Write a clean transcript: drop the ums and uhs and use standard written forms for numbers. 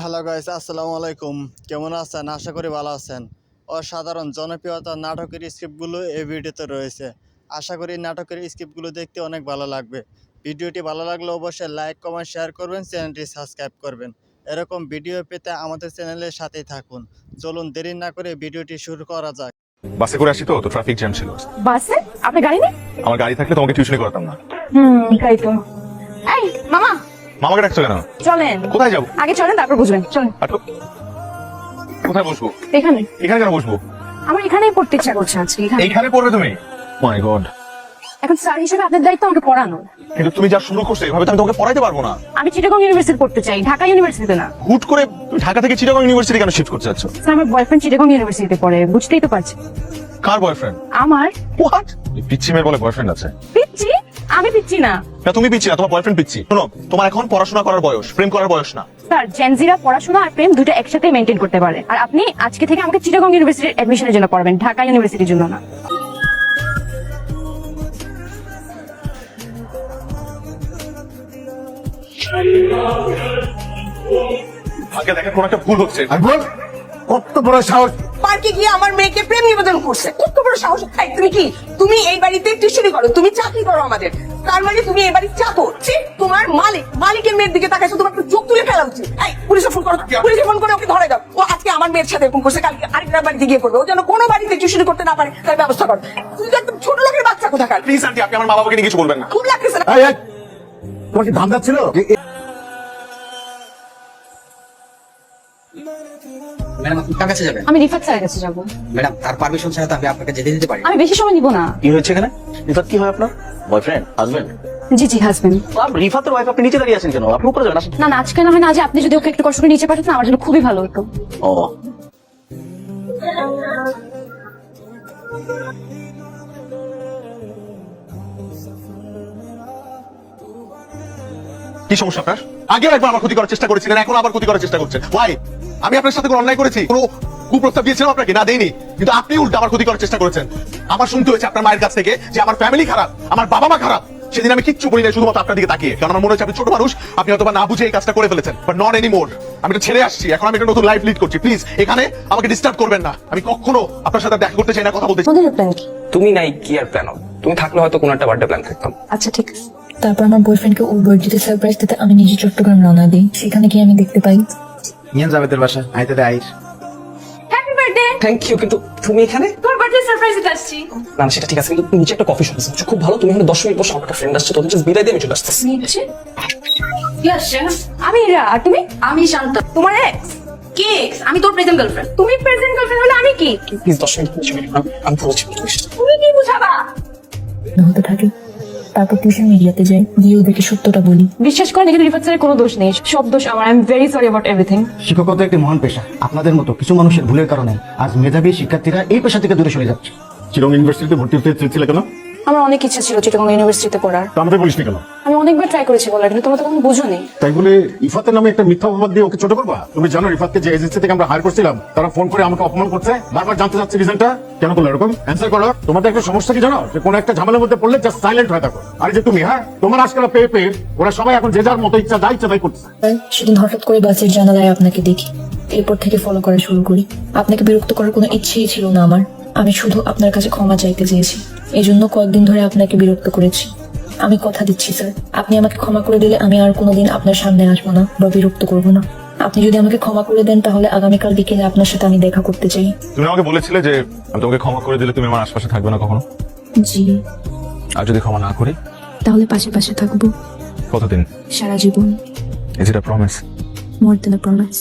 Hello guys, আসসালামু আলাইকুম। কেমন আছেন? আশা করি ভালো আছেন। অসাধারণ জনপ্রিয়তা নাটকের স্ক্রিপ্টগুলো এই ভিডিওতে রয়েছে। আশা করি নাটকের স্ক্রিপ্টগুলো দেখতে অনেক ভালো লাগবে। ভিডিওটি ভালো লাগলে অবশ্যই লাইক, কমেন্ট, শেয়ার করবেন, চ্যানেলটি সাবস্ক্রাইব করবেন। এরকম ভিডিও পেতে আমাদের চ্যানেলের সাথেই থাকুন। চলুন দেরি না করে ভিডিওটি শুরু করা যাক। বাসে করে আসি তো ট্রাফিক জ্যাম ছিল। বাসে? আপনার গাড়ি নেই? আমার গাড়ি থাকলে তোমাকে টিউশনি করতাম না। তাই তো। এই মামা, মামাকে ডাকছো কেন? চলেন। কোথায় যাবো? আগে চলেন, তারপর বুঝবেন। চলেন। আটো, কোথায় বসবো? এখানে। এখানে কেন বসবো? আমার এখানেই পড়তে ইচ্ছা করছে আজকে। এইখানে পড়বে তুমি? মাই গড। এখন স্যার হিসেবে আপনার দায়িত্ব আমাকে পড়ানো। কিন্তু তুমি যা শুরু করছো এভাবে তো আমি তোমাকে পড়াইতে পারবো না। আমি চিটাগং ইউনিভার্সিটি পড়তে চাই, ঢাকা ইউনিভার্সিটিতে না। হুট করে তুমি ঢাকা থেকে চিটাগং ইউনিভার্সিটি কেন শিফট করতে যাচ্ছ? স্যার, আমার বয়ফ্রেন্ড চিটাগং ইউনিভার্সিটিতে পড়ে, বুঝতেই তো পারছি। কার বয়ফ্রেন্ড? আমার। হোয়াট? পিচ্ছি মেয়ের বলে বয়ফ্রেন্ড আছে? পিচ্ছি? আমি পিচ্ছি না। না, তুমি পিচ্ছি না, তোমার বয়ফ্রেন্ড পিচ্ছি। শোনো, তোমার এখন পড়াশোনা করার বয়স, প্রেম করার বয়স না। স্যার, জেনজিরা পড়াশোনা আর প্রেম দুটো একসাথে মেনটেন করতে পারে। আর আপনি আজকে থেকে আমাকে চিটাগং ইউনিভার্সিটির অ্যাডমিশনের জন্য পড়াবেন, ঢাকা ইউনিভার্সিটির জন্য না। আগে দেখেন কোন একটা ভুল হচ্ছে। কত বড় সাহস! পার্কে গিয়ে আমার মেয়েকে প্রেম নিবেদন করছে। কত বড় সাহস! এই, তুমি কি, তুমি এই বাড়িতে টিউশনি করো, তুমি চাকরি করো আমাদের, তার মানে তুমি এই বাড়ির চাকর। ছি, তোমার মালিকের মেয়ের দিকে তাকাইছো, তোমার চোখ তুলে ফেলা উচিত। এই, পুলিশে ফোন করো, পুলিশে ফোন করে ওকে ধরে দাও। ও আজকে আমার মেয়ের সাথে এরকম করছে, কালকে আরেকটা বাড়িতে গিয়ে করবে। ও যেন কোনো বাড়িতে টিউশনি করতে না পারে তার ব্যবস্থা করো। তুমি তো একদম ছোট লোকের বাচ্চা কোথাকার। প্লিজ আন্টি, আপনি আমার মা বাবাকে নিয়ে কিছু বলবেন না। খুব লাগতেছে না? এই, তোমার কি ধান্দা ছিল? ম্যাডাম, আপনি কার কাছে যাবেন? আমি রিফাত স্যারের কাছে যাবো। ম্যাডাম, তার পারমিশন ছাড়া তো আমি আপনাকে যেতে দিতে পারি না। আমি বেশি সময় নিব না। কি হয়েছে এখানে? রিফাত কি হয় আপনার? বয়ফ্রেন্ড? হাজবেন্ড? জি হাজবেন্ড। রিফাতের ওয়াইফ, আপনি নিচে দাঁড়িয়ে আছেন কেন? আপনি উপরে যাবেন, আসেন। না না, আজকে না হয় না, আজ আপনি যদি ওকে একটু কষ্ট করে নিচে পাঠাতেন আমার জন্য খুবই ভালো হতো। ও, কি সমস্যা আপনার? আগেও একবার আমার ক্ষতি করার চেষ্টা করেছিলেন, এখন আবার ক্ষতি করার চেষ্টা করছেন। ওয়াই? আমি আপনার সাথে কোনো অন্যায় করেছি? কোনো কুপ্রস্তাব দিয়েছিলাম আপনাকে? না, দেইনি। কিন্তু আপনি উল্টা আমার ক্ষতি করার চেষ্টা করেছেন। আমার শুনতে হয়েছে আপনার মায়ের কাছ থেকে যে আমার ফ্যামিলি খারাপ, আমার বাবা মা খারাপ। সেদিন আমি কিচ্ছু বলি না, শুধুমাত্র আপনার দিকে তাকিয়ে। কারণ আমার মনে হচ্ছে আপনি ছোট মানুষ, আপনি হয়তো না বুঝে এই কাজটা করে ফেলেছেন। But not any more. আমি এটা ছেড়ে আসছি, এখন আমি একটা নতুন লাইফ লিড করছি। প্লিজ এখানে আমাকে ডিস্টার্ব করবেন না। আমি কখনো আপনার সাথে দেখা করতে চাই না, কথা বলতে চাই না। তোমাদের প্ল্যান কি? তুমি নাই কি আর প্ল্যান হবে? তুমি থাকলে হয়তো কোনো একটা বার্থডে প্ল্যান থাকতাম। আচ্ছা ঠিক আছে। তারপর আমার বয়ফ্রেন্ডকে ওর বার্থডেতে সারপ্রাইজ দিতে আমি নিজে চট্টগ্রাম রওনা দিই। সেখানে গিয়ে আমি দেখতে পাই নিয়ে যাবে তোর বাসা, আইতে দে আইস। Happy birthday. থ্যাংক ইউ, কিন্তু তুমি এখানে? তোর বার্থডে সারপ্রাইজ দিতে আসছি। না সেটা ঠিক আছে, কিন্তু নিচে একটা কফি শপ আছে, খুব ভালো। তুমি এখানে 10 মিনিট বসে, আমার একটা ফ্রেন্ড আসছে, তোদের জাস্ট বিদায় দিয়ে আমি চলে আসতেছি। নিচে কি আসছে? আমি ইরা, আর তুমি? আমি শান্ত। তোমার এক্স? কি এক্স? আমি তোর প্রেজেন্ট গার্লফ্রেন্ড। তুমি প্রেজেন্ট গার্লফ্রেন্ড হলে আমি কি? প্লিজ 10 মিনিট নিচে আমি বলছি। তুমি কি বুঝাবা? হতে থাকে। তারপর টিউশন মিডিয়াতে যাই, গিয়ে ওদেরকে সত্যটা বলি। বিশ্বাস করেন, এখানে রিফাত স্যারের কোনো দোষ নেই, সব দোষ আমার। I am very sorry about everything. শিক্ষকতা একটি মহান পেশা। আপনাদের মতো কিছু মানুষের ভুলের কারণে আজ মেধাবী শিক্ষার্থীরা এই পেশা থেকে দূরে সরে যাচ্ছে। চিরং ইউনিভার্সিটিতে ভর্তি হতে চেয়েছিলে কেন? আমার অনেক ইচ্ছা ছিল চিটাগং ইউনিভার্সিটিতে পড়ার। তা আমাদের বলিসনি কেন? আমি অনেকবার ট্রাই করেছি বলার, কিন্তু তোমরা তো কোনো বুঝোনি। তাই বলে রিফাতের নামে একটা মিথ্যা অপবাদ দিয়ে ওকে ছোট করবা? তুমি জানো রিফাতকে যে এজেন্সি থেকে আমরা হায়ার করছিলাম তারা ফোন করে আমাকে অপমান করছে, বারবার জানতে চাচ্ছে রিজনটা। কেন করলো এরকম? অ্যান্সার করো। তোমাদের একটা সমস্যা কি জানো? যে কোনো একটা ঝামেলার মধ্যে পড়লে জাস্ট সাইলেন্ট হয়ে থাকো। আর যে তুমি, হ্যাঁ, তোমার আজকাল পেয়ে পেয়ে ওরা সবাই এখন যে যার মতো ইচ্ছা তাই করছে। সেদিন হঠাৎ করে বাসের জানালায় আপনাকে দেখি, এরপর থেকে ফলো করা শুরু করি। আপনাকে বিরক্ত করার কোনো ইচ্ছেই ছিল না আমার। আমি শুধু আপনার কাছে ক্ষমা চাইতে চেয়েছি। এই জন্য কয়েকদিন ধরে আপনাকে বিরক্ত করেছি। আমি কথা দিচ্ছি স্যার, আপনি আমাকে ক্ষমা করে দিলে আমি আর কোনোদিন আপনার সামনে আসবো না বা বিরক্ত করবো না। আপনি যদি আমাকে ক্ষমা করে দেন তাহলে আগামীকাল বিকেলে আপনার সাথে আমি দেখা করতে চাই। তুমি আমাকে বলেছিলে যে আমি তোমাকে ক্ষমা করে দিলে তুমি আমার আশপাশে থাকবে না কখনো। জি। আর যদি ক্ষমা না করি? তাহলে পাশে পাশে থাকবো কতদিন? সারা জীবন। Is it a promise? More than a promise.